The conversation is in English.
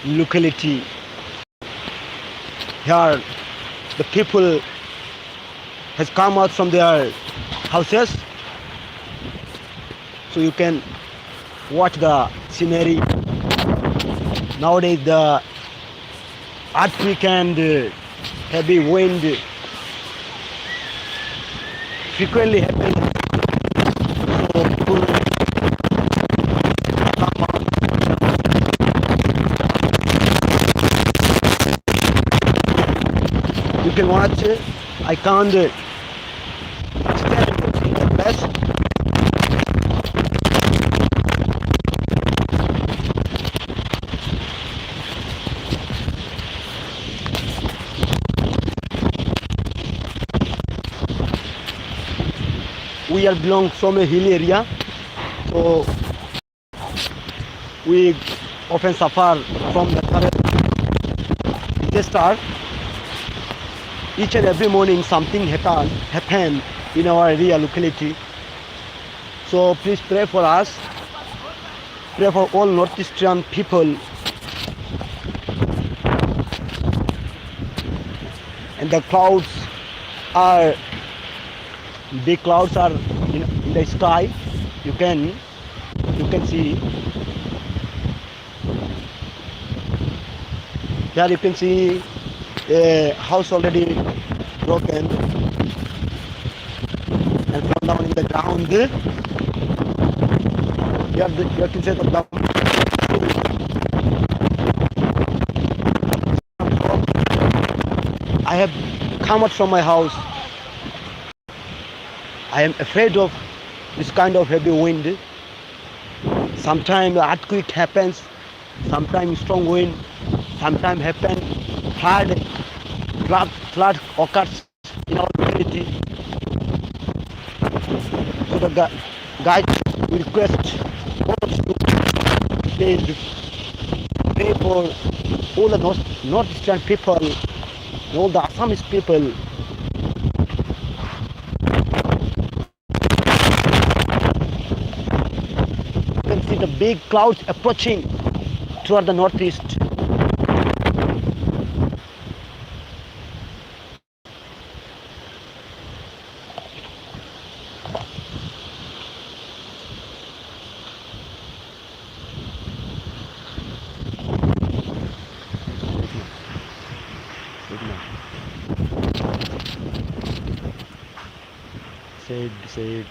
locality. Here the people has come out from their houses, so you can watch the scenery. Nowadays the earthquake and heavy wind frequently happen. So people come out. You can watch it. I can't stand in the place. We are belong from a hill area, so we often suffer from the current disaster. Each and every morning something happen in our area locality. So please pray for us. Pray for all northeastern people. And the clouds are big clouds are in the sky. You can see. Here you can see a house already broken and fall down in the ground. Here you can see the ground. I have come out from my house. I am afraid of this kind of heavy wind. Sometimes earthquake happens, sometimes strong wind, sometimes happen flood occurs in our community. So the guide we request all of you to please pray for all the northeastern people, all the Assamese people. You can see the big clouds approaching toward the northeast. Say it.